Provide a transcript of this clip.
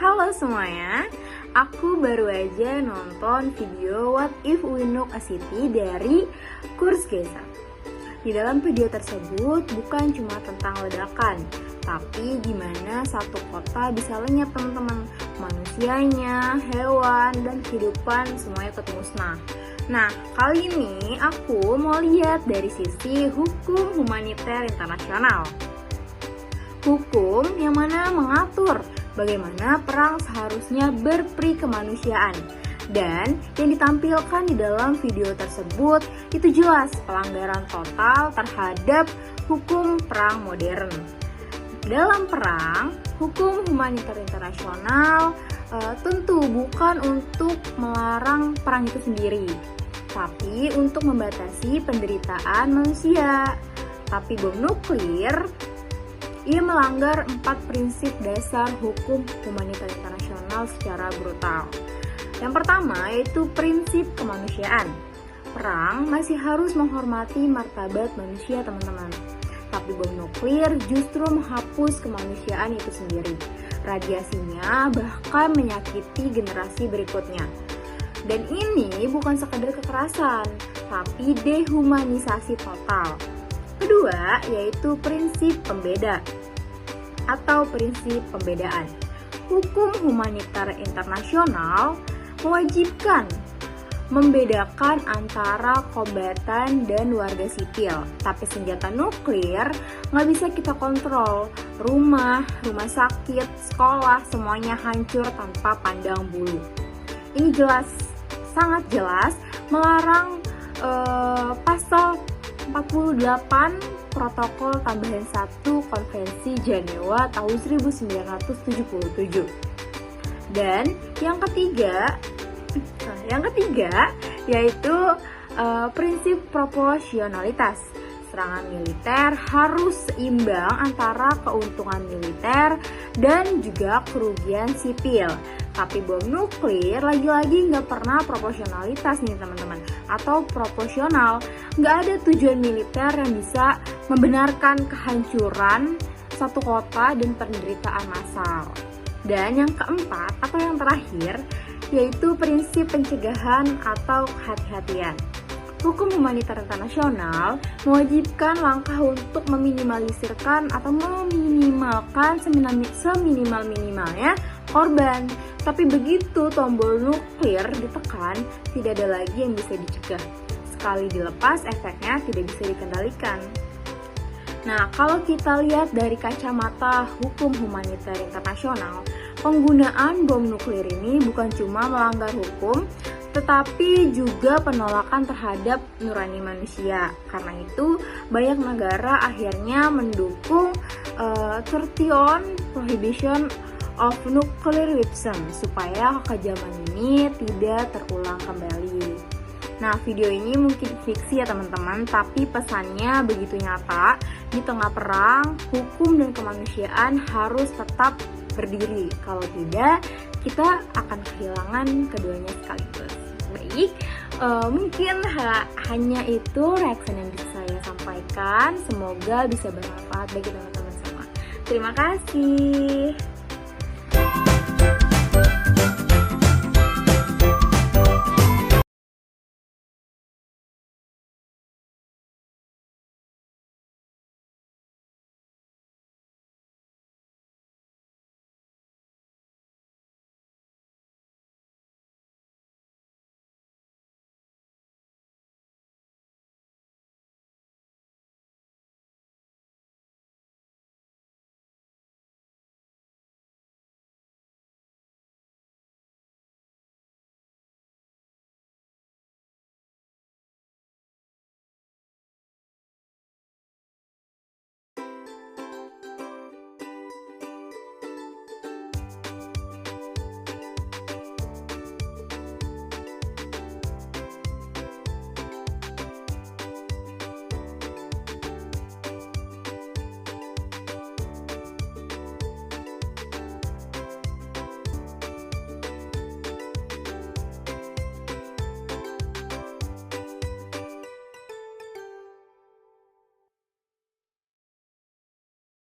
Halo semuanya, aku baru aja nonton video What If We Nuke a City dari Kurzgesagt. Di dalam video tersebut bukan cuma tentang ledakan, tapi gimana satu kota bisa lenyap teman-teman. Manusianya, hewan, dan kehidupan semuanya ikut musnah. Nah, kali ini aku mau lihat dari sisi hukum humaniter internasional. Hukum yang mana mengatur bagaimana perang seharusnya berperi kemanusiaan. Dan yang ditampilkan di dalam video tersebut itu jelas pelanggaran total terhadap hukum perang modern. Dalam perang, hukum humaniter internasional tentu bukan untuk melarang perang itu sendiri, tapi untuk membatasi penderitaan manusia. Tapi bom nuklir ia melanggar 4 prinsip dasar hukum humaniter internasional secara brutal. Yang pertama yaitu prinsip kemanusiaan. Perang masih harus menghormati martabat manusia, teman-teman. Tapi bom nuklir justru menghapus kemanusiaan itu sendiri. Radiasinya bahkan menyakiti generasi berikutnya. Dan ini bukan sekadar kekerasan, tapi dehumanisasi total. Kedua, yaitu prinsip pembeda atau prinsip pembedaan. Hukum humaniter internasional mewajibkan membedakan antara kombatan dan warga sipil. Tapi senjata nuklir nggak bisa kita kontrol. Rumah sakit, sekolah, semuanya hancur tanpa pandang bulu. Ini jelas, sangat jelas melarang pasal 48 Protokol Tambahan 1 Konvensi Jenewa tahun 1977. Dan yang ketiga yaitu prinsip proporsionalitas. Serangan militer harus seimbang antara keuntungan militer dan juga kerugian sipil. Tapi bom nuklir lagi-lagi nggak pernah proporsionalitas nih teman-teman, atau proporsional. Nggak ada tujuan militer yang bisa membenarkan kehancuran satu kota dan penderitaan massal. Dan yang keempat atau yang terakhir yaitu prinsip pencegahan atau kehati-hatian. Hukum humaniter internasional mewajibkan langkah untuk meminimalisirkan atau meminimalkan seminimal-minimalnya korban. Tapi begitu tombol nuklir ditekan, tidak ada lagi yang bisa dicegah. Sekali dilepas, efeknya tidak bisa dikendalikan. Nah, kalau kita lihat dari kacamata hukum humaniter internasional, penggunaan bom nuklir ini bukan cuma melanggar hukum, tetapi juga penolakan terhadap nurani manusia. Karena itu, banyak negara akhirnya mendukung 30 Prohibition of Nuclear Weapons supaya kekejaman ini tidak terulang kembali. Nah, video ini mungkin fiksi ya teman-teman, tapi pesannya begitu nyata. Di tengah perang, hukum dan kemanusiaan harus tetap berdiri. Kalau tidak, kita akan kehilangan keduanya sekaligus. Baik, mungkin hanya itu reaction yang bisa saya sampaikan. Semoga bisa bermanfaat bagi teman-teman semua. Terima kasih.